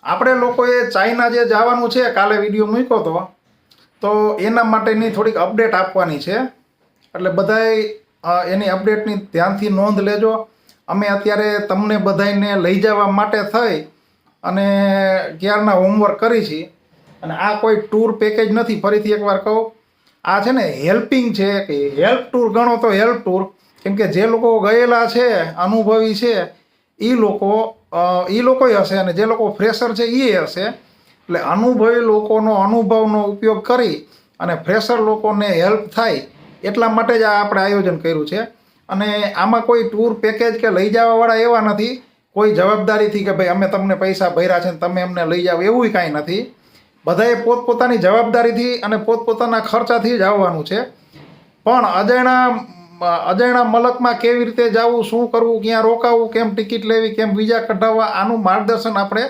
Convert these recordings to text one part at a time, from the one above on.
આપણે લોકોએ ચાઇના જે જવાનું છે, કાલે વિડીયો મૂક્યો હતો, તો એના માટેની થોડીક અપડેટ આપવાની છે. એટલે બધાય એની અપડેટની ધ્યાનથી નોંધ લેજો. અમે અત્યારે તમને બધાને લઈ જવા માટે થઈ અને ક્યારના હોમવર્ક કરી છીએ. અને આ કોઈ ટૂર પેકેજ નથી, ફરીથી એકવાર કહું, આ છે ને હેલ્પિંગ છે, કે હેલ્પ ટૂર ગણો તો હેલ્પ ટૂર. કેમ કે જે લોકો ગયેલા છે, અનુભવી છે, એ લોકોય હશે, અને જે લોકો ફ્રેશર છે એ હશે. એટલે અનુભવી લોકોનો અનુભવનો ઉપયોગ કરી અને ફ્રેશર લોકોને હેલ્પ થાય એટલા માટે જ આ આપણે આયોજન કર્યું છે. અને આમાં કોઈ ટૂર પેકેજ કે લઈ જવાવાળા એવા નથી, કોઈ જવાબદારીથી કે ભાઈ અમે તમને પૈસા ભર્યા છે ને તમે અમને લઈ જાઓ, એવું કાંઈ નથી. બધાએ પોતપોતાની જવાબદારીથી અને પોતપોતાના ખર્ચાથી જ આવવાનું છે. પણ અજાણ્યા મલકમાં કેવી રીતે જવું, શું કરવું, ક્યાં રોકાવું, કેમ ટિકિટ લેવી, કેમ વિઝા કઢાવવા, આનું માર્ગદર્શન આપણે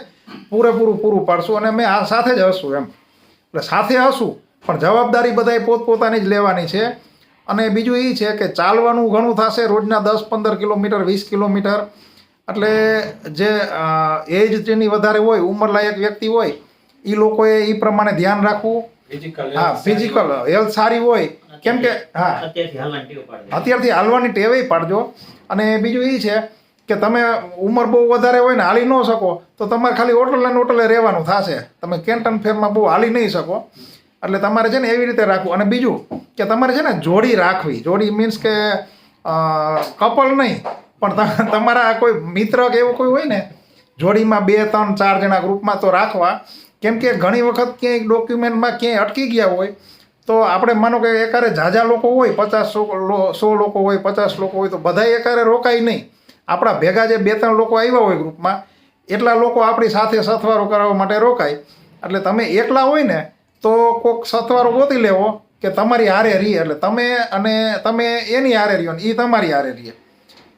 પૂરું પાડશું. અને અમે આ સાથે જ હશું એમ. એટલે સાથે હશું, પણ જવાબદારી બધાએ પોતપોતાની જ લેવાની છે. અને બીજું એ છે કે ચાલવાનું ઘણું થશે, રોજના 10-15 કિલોમીટર, 20 કિલોમીટર. એટલે જે એજ જેની વધારે હોય, ઉંમરલાયક વ્યક્તિ હોય, એ લોકોએ એ પ્રમાણે ધ્યાન રાખવું. ફિઝિકલ હેલ્થ સારી હોય, કેમ કે અત્યારથી હાલવાની ટેવે પાડજો. અને બીજું એ છે કે તમે ઉંમર બહુ વધારે હોય ને હાલી ન શકો, તો તમારે ખાલી હોટલે રહેવાનું થશે. તમે કેન્ટન ફેરમાં બહુ હાલી નહીં શકો. એટલે તમારે છે ને એવી રીતે રાખવું. અને બીજું કે તમારે છે ને જોડી રાખવી. જોડી મીન્સ કે કપલ નહીં, પણ તમારા કોઈ મિત્ર કે એવું કોઈ હોય ને, જોડીમાં 2, 3, 4 જણા ગ્રુપમાં તો રાખવા. કેમ કે ઘણી વખત ક્યાંય ડોક્યુમેન્ટમાં ક્યાંય અટકી ગયા હોય, તો આપણે માનો કે એકારે ઝાઝા લોકો હોય, 100 લોકો હોય, 50 લોકો હોય, તો બધા એકારે રોકાય નહીં. આપણા ભેગા જે 2-3 લોકો આવ્યા હોય ગ્રુપમાં, એટલા લોકો આપણી સાથે સથવારો કરાવવા માટે રોકાય. એટલે તમે એકલા હોય ને તો કોઈક સથવારો ગોતી લેવો કે તમારી હારે રહીએ. એટલે તમે એની હારે રહ્યો ને એ તમારી હારે રહીએ,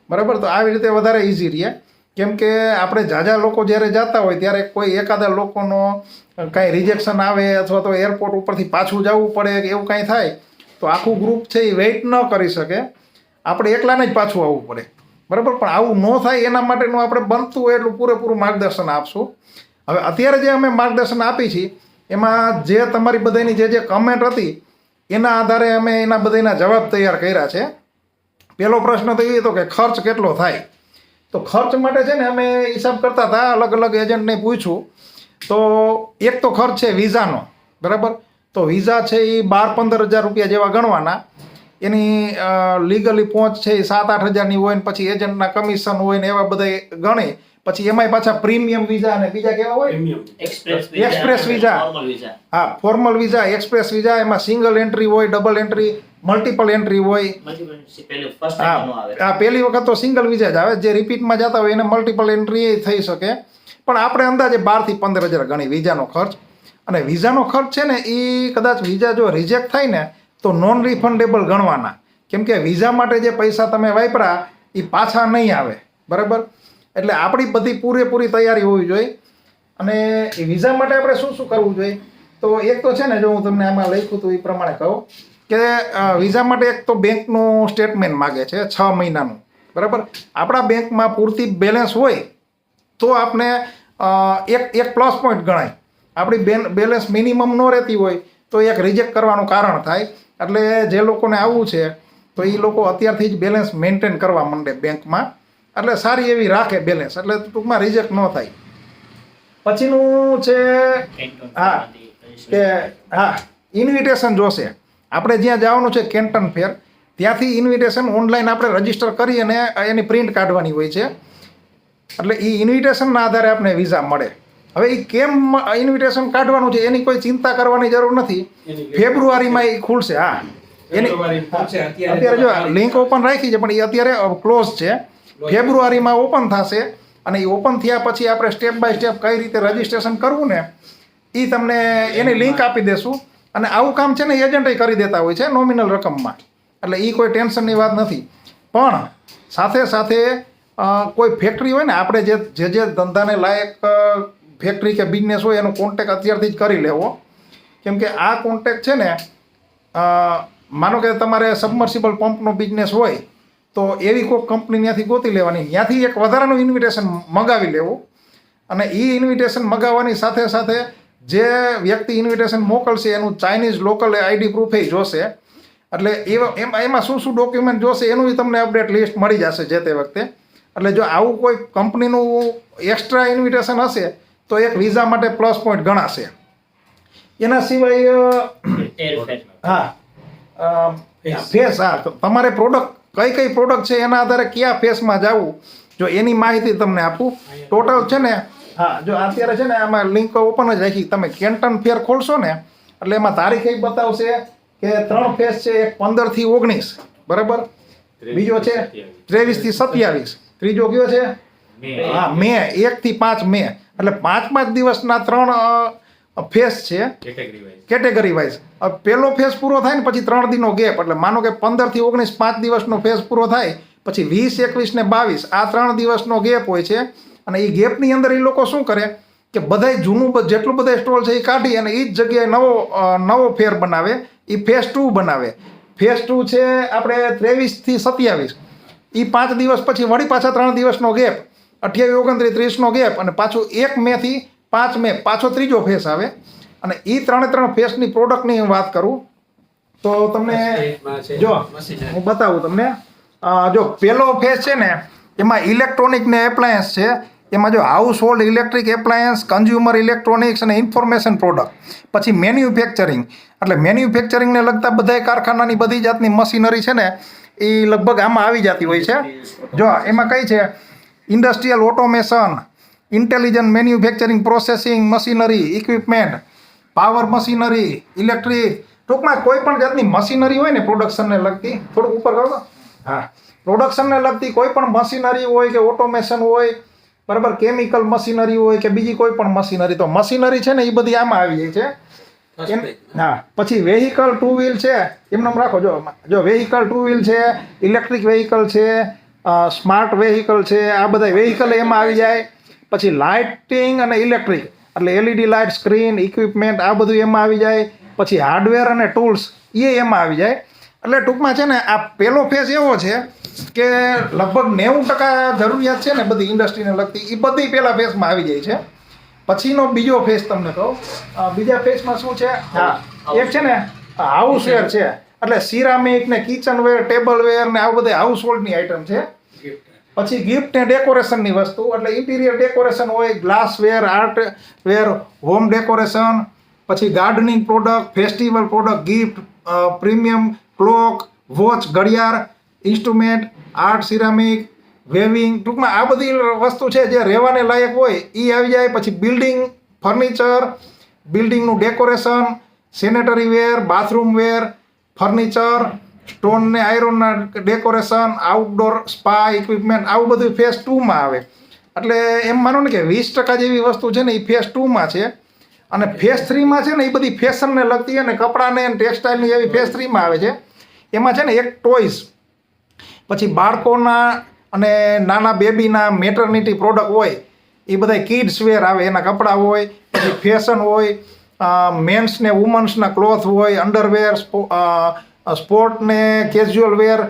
બરાબર? તો આવી રીતે વધારે ઇઝી રહીએ. કેમ કે આપણે ઝાઝા લોકો જ્યારે જતા હોય ત્યારે કોઈ એકાદા લોકોનો કાંઈ રિજેક્શન આવે, અથવા તો એરપોર્ટ ઉપરથી પાછું જવું પડે કે એવું કાંઈ થાય, તો આખું ગ્રુપ છે એ વેઇટ ન કરી શકે. આપણે એકલાને જ પાછું આવવું પડે, બરાબર? પણ આવું ન થાય એના માટેનું આપણે બનતું હોય એટલું પૂરેપૂરું માર્ગદર્શન આપશું. હવે અત્યારે જે અમે માર્ગદર્શન આપી છીએ, એમાં જે તમારી બધાની જે કમેન્ટ હતી, એના આધારે અમે એના બધાના જવાબ તૈયાર કર્યા છે. પહેલો પ્રશ્ન તો એ હતો કે ખર્ચ કેટલો થાય. તો ખર્ચ માટે છે ને અમે હિસાબ કરતા હતા, અલગ અલગ એજન્ટને પૂછ્યું. તો એક તો ખર્ચ છે વિઝાનો, બરાબર? તો વિઝા છે એ 12-15 હજાર રૂપિયા જેવા ગણવાના. એની લીગલી પહોંચ છે એ 7-8 હજારની હોય ને પછી એજન્ટના કમિશન હોય ને એવા બધા ગણે. પછી એમાંય પાછા પ્રીમિયમ વિઝા અને બીજા કેવા હોય, એક્સપ્રેસ વિઝા. હા, ફોર્મલ વિઝા, એક્સપ્રેસ વિઝા. એમાં સિંગલ એન્ટ્રી હોય, ડબલ એન્ટ્રી, મલ્ટિપલ એન્ટ્રી હોય. હા, પહેલી વખત તો સિંગલ વિઝા જ આવે. જે રિપીટમાં જતા હોય એને મલ્ટિપલ એન્ટ્રી થઈ શકે. પણ આપણે અંદાજે 12-15 હજાર ગણી વિઝાનો ખર્ચ. અને વિઝાનો ખર્ચ છે ને એ કદાચ વિઝા જો રિજેક્ટ થાય ને તો નોન રિફંડેબલ ગણવાના. કેમ કે વિઝા માટે જે પૈસા તમે વાપરા એ પાછા નહીં આવે, બરાબર? એટલે આપણી બધી પૂરેપૂરી તૈયારી હોવી જોઈએ. અને એ વિઝા માટે આપણે શું શું કરવું જોઈએ, તો એક તો છે ને, જો હું તમને આમાં લખ્યું હતું એ પ્રમાણે કહું કે વિઝા માટે એક તો બેંકનું સ્ટેટમેન્ટ માગે છે 6 મહિનાનું, બરાબર? આપણા બેંકમાં પૂરતી બેલેન્સ હોય તો આપણે એક પ્લસ પોઈન્ટ ગણાય. આપણી બેલેન્સ મિનિમમ ન રહેતી હોય તો એક રિજેક્ટ કરવાનું કારણ થાય. એટલે જે લોકોને આવવું છે તો એ લોકો અત્યારથી જ બેલેન્સ મેન્ટેન કરવા માંડે બેંકમાં. એટલે સારી એવી રાખે બેલેન્સ, એટલે ટૂંકમાં રિજેક્ટ ન થાય. પછીનું છે ઇન્વિટેશન જોશે. આપણે જ્યાં જવાનું છે કેન્ટન ફેર, ત્યાંથી ઇન્વિટેશન ઓનલાઈન આપણે રજીસ્ટર કરી અને એની પ્રિન્ટ કાઢવાની હોય છે. એટલે એ ઇન્વિટેશનના આધારે આપણે વિઝા મળે. હવે એ કેમ ઇન્વિટેશન કાઢવાનું છે એની કોઈ ચિંતા કરવાની જરૂર નથી. ફેબ્રુઆરીમાં એ ખુલશે. હા, એની અત્યારે જો લિંક ઓપન રાખી છે પણ એ અત્યારે ક્લોઝ છે. ફેબ્રુઆરીમાં ઓપન થશે. અને એ ઓપન થયા પછી આપણે સ્ટેપ બાય સ્ટેપ કઈ રીતે રજીસ્ટ્રેશન કરવું ને એ તમને એની લિંક આપી દેશું. અને આવું કામ છે ને એજન્ટે કરી દેતા હોય છે નોમિનલ રકમમાં. એટલે એ કોઈ ટેન્શનની વાત નથી. પણ સાથે સાથે કોઈ ફેક્ટરી હોય ને, આપણે જે ધંધાને લાયક ફેક્ટરી કે બિઝનેસ હોય એનો કોન્ટેક અત્યારથી જ કરી લેવો. કેમ કે આ કોન્ટેક છે ને, માનો કે તમારે સબમર્સિબલ પંપનો બિઝનેસ હોય તો એવી કોઈ કંપની ત્યાંથી ગોતી લેવાની, ત્યાંથી એક વધારાનું ઇન્વિટેશન મંગાવી લેવું. અને એ ઇન્વિટેશન મગાવવાની સાથે સાથે જે વ્યક્તિ ઇન્વિટેશન મોકલશે એનું ચાઇનીઝ લોકલ આઈડી પ્રૂફ એ જોશે. એટલે એમાં શું શું ડોક્યુમેન્ટ જોશે એનું તમને અપડેટ લિસ્ટ મળી જશે જે તે વખતે. એટલે જો આવું કોઈ કંપનીનું એક્સ્ટ્રા ઇન્વિટેશન હશે તો એક વિઝા માટે પ્લસ પોઈન્ટ ગણાશે. એના સિવાય ફેસ, તમારે પ્રોડક્ટ કઈ પ્રોડક્ટ છે એના આધારે કયા ફેસમાં જવું જો એની માહિતી તમને આપું. ટોટલ છે ને જો અત્યારે છે ને આમાં લિંક ઓપન જ રાખી, તમે કેન્ટન ફેર ખોલશો ને એટલે એમાં તારીખ એક બતાવશે કે 3 ફેસ છે, એક 15 થી 19 બરાબર, બીજો છે 23 થી 27, ત્રીજો કયો છે મે 1 થી 5 મે. એટલે 5 દિવસના 3 ફેસ છે કેટેગરી વાઇઝ. પહેલો ફેસ પૂરો થાય ને પછી 3 દિનનો ગેપ, એટલે માનો કે 15 થી 19 5 દિવસનો ફેસ પૂરો થાય પછી 20, 21 ને 22 આ 3 દિવસનો ગેપ હોય છે. અને એ ગેપની અંદર એ લોકો શું કરે કે બધાય જૂનું જેટલું બધા સ્ટોલ છે એ કાઢી અને એ જ જગ્યાએ નવો ફેર બનાવે, એ ફેસ 2 બનાવે. ફેસ 2 છે આપણે 23 થી 27, એ 5 દિવસ પછી વળી પાછા 3 દિવસનો ગેપ, 28, 29, 30નો ગેપ, અને પાછું 1 મે થી 5 મે પાછો ત્રીજો ફેસ આવે. અને એ 3 ફેસની પ્રોડક્ટની હું વાત કરું તો તમને જો હું બતાવું તમને. જો પહેલો ફેસ છે ને એમાં ઇલેક્ટ્રોનિક ને એપ્લાયન્સ છે. એમાં જો house hold electric appliance, consumer electronics અને ઇન્ફોર્મેશન પ્રોડક્ટ. પછી મેન્યુફેક્ચરિંગ, એટલે મેન્યુફેક્ચરિંગને લગતા બધા કારખાનાની બધી જાતની મશીનરી છે ને એ લગભગ આમાં આવી જતી હોય છે. જો એમાં કઈ છે industrial automation, intelligent manufacturing processing machinery equipment, power machinery, electric, ટૂંકમાં કોઈ પણ જાતની મશીનરી હોય ને પ્રોડક્શનને લગતી, થોડુંક ઉપર કરો. હા, પ્રોડક્શનને લગતી કોઈ પણ મશીનરી હોય કે ઓટોમેશન હોય બરાબર, કેમિકલ મશીનરી હોય કે બીજી કોઈ પણ મશીનરી, તો મશીનરી છે ને એ બધી આમાં આવી જાય છે. હા, પછી વેહિકલ 2 વ્હીલ છે એમને રાખો. જો વેહિકલ 2 વ્હીલ છે, ઇલેક્ટ્રિક વેહિકલ છે, સ્માર્ટ વેહિકલ છે, આ બધા વેહિકલ એમાં આવી જાય. પછી લાઇટિંગ અને ઇલેક્ટ્રિક, એટલે LED લાઇટ, સ્ક્રીન, ઇક્વિપમેન્ટ આ બધું એમાં આવી જાય. પછી હાર્ડવેર અને ટૂલ્સ એ એમાં આવી જાય. એટલે ટૂંકમાં છે ને આ પહેલો ફેસ એવો છે કે લગભગ 90% જરૂરિયાત છે ને બધી ઇન્ડસ્ટ્રીને લગતી એ બધી પહેલા ફેસમાં આવી જાય છે. પછીનો બીજો ફેસ તમને કહું, બીજા ફેસમાં શું છે, હા એક છે ને હાઉસવેર છે, એટલે સિરામિક ને કિચનવેર, ટેબલવેર ને આ બધા હાઉસ હોલ્ડની આઈટમ છે. પછી ગિફ્ટ ને ડેકોરેશનની વસ્તુ, એટલે ઇન્ટિરિયર ડેકોરેશન હોય, ગ્લાસવેર, આર્ટવેર, હોમ ડેકોરેશન. પછી gardening product, festival product, gift, premium clock, watch, ઘડિયાળ, ઇન્સ્ટ્રુમેન્ટ, આર્ટ, સિરામિક, વેવિંગ, ટૂંકમાં આ બધી વસ્તુ છે જે રહેવાને લાયક હોય એ આવી જાય. પછી બિલ્ડિંગ ફર્નિચર, બિલ્ડિંગનું decoration, sanitary ware, bathroom ware, furniture, stone ને આયરનના ડેકોરેશન, આઉટડોર સ્પા ઇક્વિપમેન્ટ, આવું બધું ફેસ 2માં આવે. એટલે એમ માનો ને કે 20% જેવી વસ્તુ છે ને એ ફેસ 2માં છે. અને ફેસ 3માં છે ને એ બધી ફેશનને લગતી અને કપડાને ટેક્સટાઇલની એવી ફેસ 3માં આવે છે. એમાં છે ને એક ટોયઝ, પછી બાળકોના અને નાના બેબીના મેટર્નિટી પ્રોડક્ટ હોય એ બધા કિડ્સ વેર આવે, એના કપડાં હોય. પછી ફેશન હોય, મેન્સ ને વુમન્સના ક્લોથ હોય, અંડરવેર, સ્પોર્ટ ને કેઝ્યુઅલ વેર,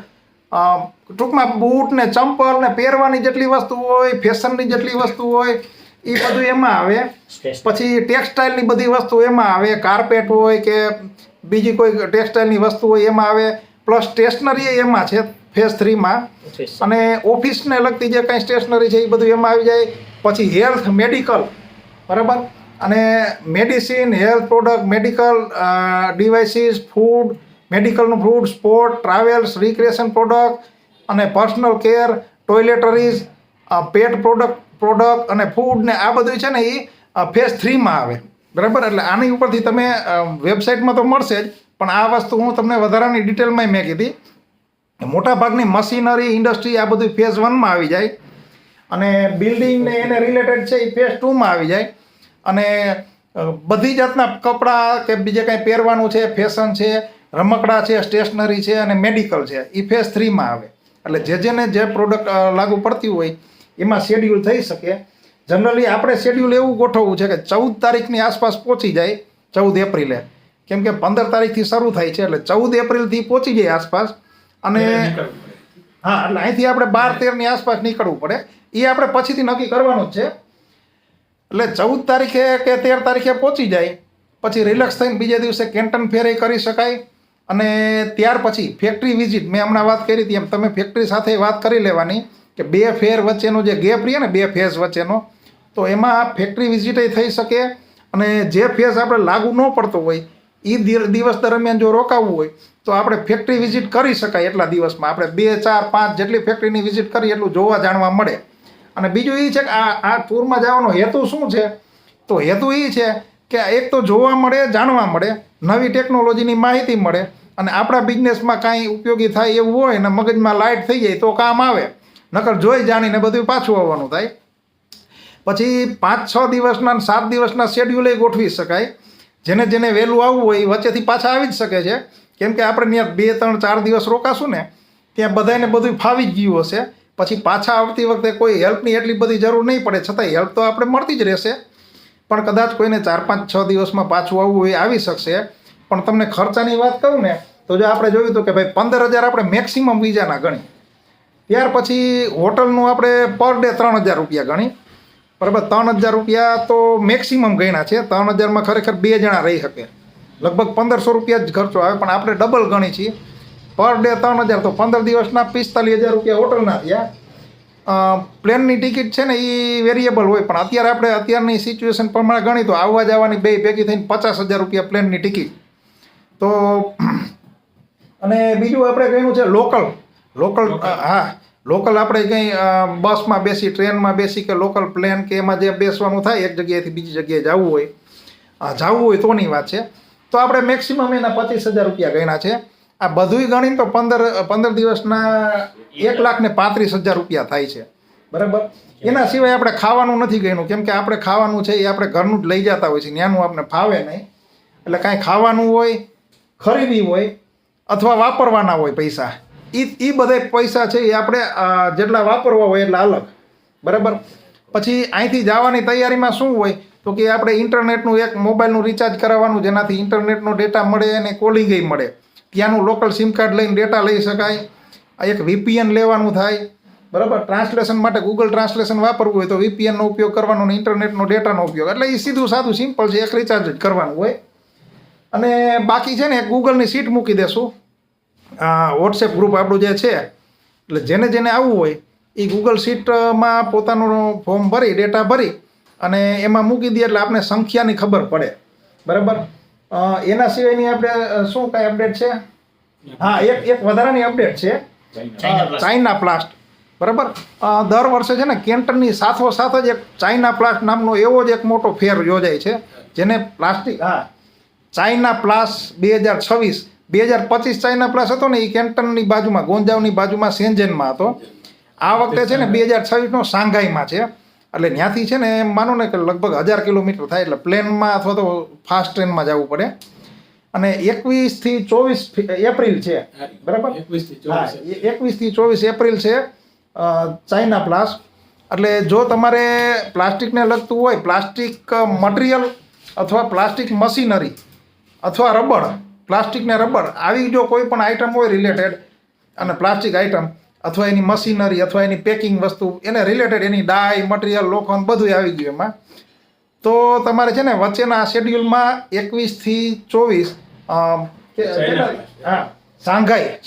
ટૂંકમાં બૂટ ને ચંપલ ને પહેરવાની જેટલી વસ્તુ હોય, ફેશનની જેટલી વસ્તુ હોય એ બધું એમાં આવે. પછી ટેક્સટાઇલની બધી વસ્તુ એમાં આવે, કાર્પેટ હોય કે બીજી કોઈ ટેક્સટાઇલની વસ્તુ હોય એમાં આવે. પ્લસ સ્ટેશનરી એમાં છે ફેસ 3માં. અને ઓફિસને લગતી જે કંઈ સ્ટેશનરી છે એ બધું એમાં આવી જાય. પછી હેલ્થ, મેડિકલ બરાબર, અને medicine, health product, medical devices, food, મેડિકલનું food, sport, travels, recreation product અને personal care, toiletries, pet product અને ફૂડ ને આ બધું છે ને એ ફેસ 3માં આવે બરાબર. એટલે આની ઉપરથી તમે વેબસાઇટમાં તો મળશે જ, પણ આ વસ્તુ હું તમને વધારાની ડિટેલમાં મેં કીધી. મોટાભાગની મશીનરી ઇન્ડસ્ટ્રી આ બધું ફેઝ 1માં આવી જાય. અને બિલ્ડિંગ ને એને રિલેટેડ છે એ ફેઝ 2માં આવી જાય. અને બધી જાતના કપડાં કે બીજે કાંઈ પહેરવાનું છે, ફેશન છે, રમકડા છે, સ્ટેશનરી છે અને મેડિકલ છે એ ફેઝ 3માં આવે. એટલે જેને જે પ્રોડક્ટ લાગુ પડતી હોય એમાં શેડ્યુલ થઈ શકે. જનરલી આપણે શેડ્યુલ એવું ગોઠવવું છે કે 14 તારીખની આસપાસ પહોંચી જાય, 14 એપ્રિલે, કેમ કે 15 તારીખથી શરૂ થાય છે એટલે 14 એપ્રિલથી પહોંચી જાય આસપાસ. અને હા, એટલે અહીંથી આપણે 12-13ની આસપાસ નીકળવું પડે. એ આપણે પછીથી નક્કી કરવાનું જ છે. એટલે 14 તારીખે કે 13 તારીખે પહોંચી જાય પછી રિલેક્સ થઈને બીજે દિવસે કેન્ટન ફેર કરી શકાય. અને ત્યાર પછી ફેક્ટરી વિઝિટ મેં હમણાં વાત કરી હતી એમ તમે ફેક્ટરી સાથે વાત કરી લેવાની કે 2 ફેર વચ્ચેનો જે ગેપ રહે ને 2 ફેઝ વચ્ચેનો, તો એમાં ફેક્ટરી વિઝિટે થઈ શકે. અને જે ફેઝ આપણે લાગુ ન પડતો હોય એ દિવસ દરમિયાન જો રોકાવવું હોય તો આપણે ફેક્ટરી વિઝિટ કરી શકાય. એટલા દિવસમાં આપણે 2, 4, 5 જેટલી ફેક્ટરીની વિઝિટ કરી એટલું જોવા જાણવા મળે. અને બીજું એ છે કે આ ટૂરમાં જવાનો હેતુ શું છે? તો હેતુ એ છે કે એક તો જોવા મળે, જાણવા મળે, નવી ટેકનોલોજીની માહિતી મળે, અને આપણા બિઝનેસમાં કાંઈ ઉપયોગી થાય એવું હોય ને મગજમાં લાઇટ થઈ જાય તો કામ આવે. નકર જોઈ જાણીને બધું પાછું આવવાનું થાય. પછી 5-6 દિવસના 7 દિવસના શેડ્યુલે ગોઠવી શકાય. જેને જેને વહેલું આવવું હોય એ વચ્ચેથી પાછા આવી જ શકે છે. કેમ કે આપણે ત્યાં 2, 3, 4 દિવસ રોકાશું ને ત્યાં બધાને બધું ફાવી જ ગયું હશે. પછી પાછા આવતી વખતે કોઈ હેલ્પની એટલી બધી જરૂર નહીં પડે. છતાંય હેલ્પ તો આપણે મળતી જ રહેશે. પણ કદાચ કોઈને 4, 5, 6 દિવસમાં પાછું આવવું હોય આવી શકશે. પણ તમને ખર્ચાની વાત કરું ને તો જો આપણે જોયું હતું કે ભાઈ 15,000 આપણે મેક્સિમમ વિઝાના ગણી. ત્યાર પછી હોટલનું આપણે પર ડે 3,000 રૂપિયા ગણી. બરાબર, 3,000 રૂપિયા તો મેક્સિમમ ગણ્યા છે. 3,000માં ખરેખર 2 જણા રહી શકે. લગભગ 1,500 રૂપિયા જ ખર્ચો આવે. પણ આપણે ડબલ ગણી છીએ. પર ડે 3,000 તો 15 દિવસના 45,000 રૂપિયા હોટલના થયા. પ્લેનની ટિકિટ છે ને એ વેરિયેબલ હોય, પણ અત્યારે આપણે અત્યારની સિચ્યુએશન પ્રમાણે ગણી તો આવવા જવાની બે ભેગી થઈને 50,000 રૂપિયા પ્લેનની ટિકિટ. તો અને બીજું આપણે કહ્યું છે લોકલ હા લોકલ આપણે કંઈ બસમાં બેસી, ટ્રેનમાં બેસી કે લોકલ પ્લેન કે એમાં જે બેસવાનું થાય એક જગ્યાએથી બીજી જગ્યાએ જવું હોય તોની વાત છે. તો આપણે મેક્સિમમ એના 25,000 રૂપિયા ગણ્યા છે. આ બધુંય ગણીને તો 15 દિવસના 1,35,000 રૂપિયા થાય છે. બરાબર, એના સિવાય આપણે ખાવાનું નથી ગણ્યું. કેમ કે આપણે ખાવાનું છે એ આપણે ઘરનું જ લઈ જતા હોય છે, ત્યાંનું આપણે ફાવે નહીં. એટલે કાંઈ ખાવાનું હોય, ખરીદી હોય અથવા વાપરવાના હોય પૈસા, એ બધા પૈસા છે એ આપણે જેટલા વાપરવા હોય એટલા અલગ. બરાબર, પછી અહીંથી જવાની તૈયારીમાં શું હોય તો કે આપણે ઇન્ટરનેટનું એક મોબાઈલનું રિચાર્જ કરાવવાનું, જેનાથી ઇન્ટરનેટનો ડેટા મળે અને કોલિંગય મળે. ત્યાંનું લોકલ સિમ કાર્ડ લઈને ડેટા લઈ શકાય. એક VPN લેવાનું થાય. બરાબર, ટ્રાન્સલેશન માટે ગૂગલ ટ્રાન્સલેશન વાપરવું હોય તો VPNનો ઉપયોગ કરવાનો અને ઇન્ટરનેટનો ડેટાનો ઉપયોગ. એટલે એ સીધું સાદું સિમ્પલ છે, એક રિચાર્જ જ કરવાનું હોય. અને બાકી છે ને ગૂગલની સીટ મૂકી દેશું. વોટ્સએપ ગ્રુપ આપણું જે છે, એટલે જેને જેને આવવું હોય એ ગૂગલ સીટમાં પોતાનું ફોર્મ ભરી, ડેટા ભરી અને એમાં મૂકી દે એટલે આપણે સંખ્યાની ખબર પડે. બરાબર, એના સિવાયની આપણે શું કાંઈ અપડેટ છે? હા, એક વધારાની અપડેટ છે, ચાઇના પ્લાસ્ટ. બરાબર, દર વર્ષે છે ને કેન્ટનની સાથોસાથ જ એક ચાઇના પ્લાસ્ટ નામનો એવો જ એક મોટો ફેર યોજાય છે, જેને પ્લાસ્ટિક ચાઇના પ્લાસ 2026. 2025 ચાઇના પ્લાસ હતો ને એ કેન્ટનની બાજુમાં, ગોંજાવની બાજુમાં શેન્ઝેનમાં હતો. આ વખતે છે ને 2026નો શાંઘાઈમાં છે. એટલે ત્યાંથી છે ને માનો ને કે લગભગ 1000 કિલોમીટર થાય. એટલે પ્લેનમાં અથવા તો ફાસ્ટ ટ્રેનમાં જવું પડે. અને 21 થી 24 એપ્રિલ છે. બરાબર, 21 થી 24 એપ્રિલ છે ચાઇના પ્લાસ. એટલે જો તમારે પ્લાસ્ટિકને લગતું હોય, પ્લાસ્ટિક મટીરિયલ અથવા પ્લાસ્ટિક મશીનરી અથવા રબર, પ્લાસ્ટિક ને રબર આવી જો કોઈ પણ આઈટમ હોય રિલેટેડ, અને પ્લાસ્ટિક આઈટમ અથવા એની મશીનરી અથવા એની પેકિંગ વસ્તુ એને રિલેટેડ, એની ડાય, મટીરિયલ, લોખંડ બધું આવી ગયું એમાં. તો તમારે છે ને વચ્ચેના શેડ્યુલમાં 21 થી 24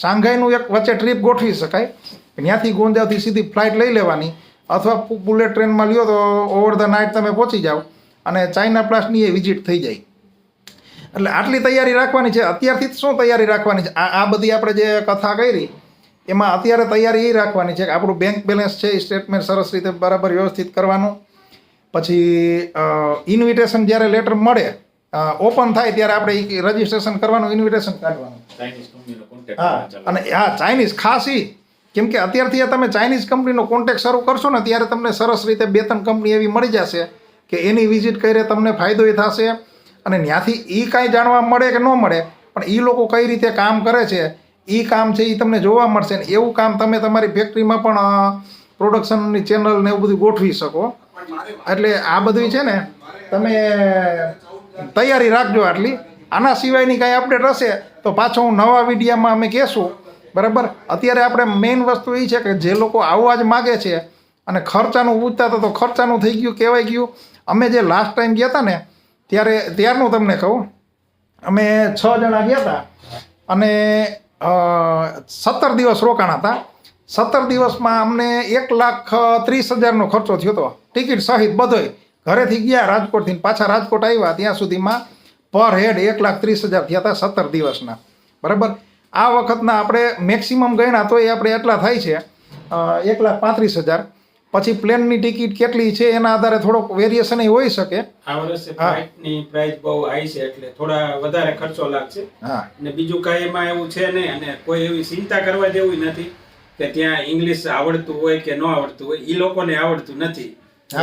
શાંઘાઈનું એક વચ્ચે ટ્રીપ ગોઠવી શકાય. ત્યાંથી ગોંજાવથી સીધી ફ્લાઇટ લઈ લેવાની અથવા બુલેટ ટ્રેનમાં લ્યો તો ઓવર ધ નાઇટ તમે પહોંચી જાઓ અને ચાઇના પ્લાસ્ટની એ વિઝિટ થઈ જાય. એટલે આટલી તૈયારી રાખવાની છે. અત્યારથી જ શું તૈયારી રાખવાની છે? આ બધી આપણે જે કથા કરી એમાં અત્યારે તૈયારી એ રાખવાની છે કે આપણું બેંક બેલેન્સ છે એ સ્ટેટમેન્ટ સરસ રીતે બરાબર વ્યવસ્થિત કરવાનું. પછી ઇન્વિટેશન જ્યારે લેટર મળે, ઓપન થાય ત્યારે આપણે રજીસ્ટ્રેશન કરવાનું, ઇન્વિટેશન કાઢવાનું. અને ચાઇનીઝ ખાસ કેમ કે અત્યારથી તમે ચાઇનીઝ કંપનીનો કોન્ટેક્ટ શરૂ કરશો ને ત્યારે તમને સરસ રીતે 2-3 કંપની એવી મળી જશે કે એની વિઝિટ કરે તમને ફાયદો થશે. અને ત્યાંથી એ કાંઈ જાણવા મળે કે ન મળે, પણ એ લોકો કઈ રીતે કામ કરે છે એ કામ છે એ તમને જોવા મળશે. ને એવું કામ તમે તમારી ફેક્ટરીમાં પણ પ્રોડક્શનની ચેનલ ને એવું બધું ગોઠવી શકો. એટલે આ બધું છે ને તમે તૈયારી રાખજો આટલી. આના સિવાયની કાંઈ અપડેટ હશે તો પાછો હું નવા વિડીયોમાં અમે કહેશું. બરાબર, અત્યારે આપણે મેઇન વસ્તુ એ છે કે જે લોકો આવવા જ માગે છે અને ખર્ચાનું પૂછતા તો ખર્ચાનું થઈ ગયું, કહેવાય ગયું. અમે જે લાસ્ટ ટાઈમ ગયા હતા ને ત્યારનું તમને કહું, અમે 6 જણા ગયા હતા અને 17 દિવસ રોકાણા હતા. 17 દિવસમાં અમને 1,30,000નો ખર્ચો થયો હતો, ટિકિટ સહિત બધોય. ઘરેથી ગયા રાજકોટથી, પાછા રાજકોટ આવ્યા ત્યાં સુધીમાં પર હેડ 1,30,000 થયા હતા 17 દિવસના. બરાબર. આ વખતના આપણે મેક્સિમમ ગણ્યા તો એ આપણે એટલા થાય છે 1,35,000. પછી પ્લેનની ટિકિટ કેટલી છે એના આધારે થોડોક વેરિએશન હોઈ શકે. આ વર્ષે ફ્લાઇટની પ્રાઇસ બહુ હાઈ છે એટલે થોડા વધારે ખર્ચો લાગશે. હા, અને બીજું કાંઈ એમાં એવું છે નહીં, અને કોઈ એવી ચિંતા કરવા જેવી નથી કે ત્યાં ઇંગ્લિશ આવડતું હોય કે ન આવડતું હોય. એ લોકોને આવડતું નથી,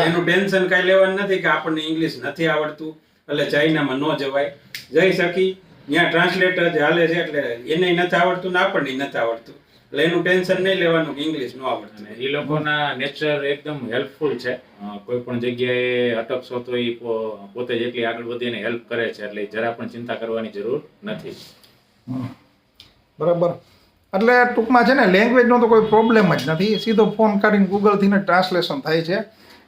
એનું ટેન્શન કાંઈ લેવાનું નથી કે આપણને ઇંગ્લિશ નથી આવડતું એટલે ચાઇનામાં ન જવાય. જઈ શકી, ત્યાં ટ્રાન્સલેટર જ હાલે છે એટલે એને નથી આવડતું ને આપણને નથી આવડતું, એટલે એનું ટેન્શન નહીં લેવાનું કે ઇંગ્લિશ ન આવડતું. એ લોકોના નેચર એકદમ હેલ્પફુલ છે. કોઈ પણ જગ્યાએ અટકશો તો એ પોતે જ એટલી આગળ વધીને હેલ્પ કરે છે, એટલે જરા પણ ચિંતા કરવાની જરૂર નથી. બરાબર. એટલે ટૂંકમાં છે ને લેંગ્વેજનો તો કોઈ પ્રોબ્લેમ જ નથી, સીધો ફોન કાઢીને ગૂગલથી ને ટ્રાન્સલેશન થાય છે.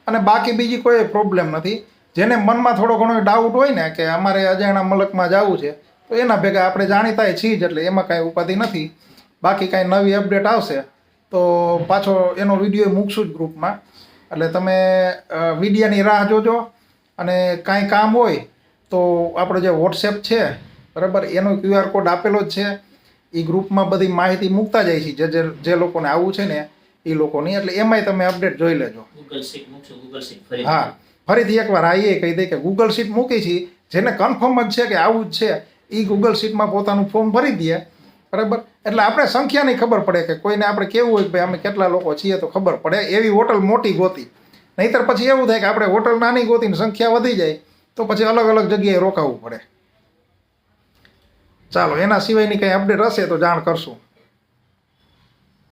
અને બાકી બીજી કોઈ પ્રોબ્લેમ નથી. જેને મનમાં થોડો ઘણો ડાઉટ હોય ને કે અમારે અજાણ્યા મલકમાં જવું છે, તો એના ભેગા આપણે જાણીતા છીએ જ, એટલે એમાં કાંઈ ઉપાધિ નથી. બાકી કાંઈ નવી અપડેટ આવશે તો પાછો એનો વિડીયો મૂકશું જ ગ્રુપમાં, એટલે તમે વિડીયોની રાહ જોજો. અને કાંઈ કામ હોય તો આપણો જે વોટ્સએપ છે બરાબર, એનો QR કોડ આપેલો જ છે. એ ગ્રુપમાં બધી માહિતી મૂકતા જાય છે જે લોકોને આવવું છે ને એ લોકોની, એટલે એમાંય તમે અપડેટ જોઈ લેજો. હા, ફરીથી એકવાર આ એ કહી દે કે ગૂગલ શીટ મૂકી છે, જેને કન્ફર્મ જ છે કે આવું જ છે એ ગૂગલ શીટમાં પોતાનું ફોર્મ ભરી દે. બરાબર. એટલે આપણે સંખ્યાની ખબર પડે કે કોઈને આપણે કેવું હોય કે ભાઈ અમે કેટલા લોકો છીએ તો ખબર પડે. એવી હોટલ મોટી ગોતી, નહીંતર પછી એવું થાય કે આપણે હોટલ નાની ગોતીને સંખ્યા વધી જાય તો પછી અલગ અલગ જગ્યાએ રોકાવું પડે. ચાલો, એના સિવાયની કંઈ અપડેટ હશે તો જાણ કરશું.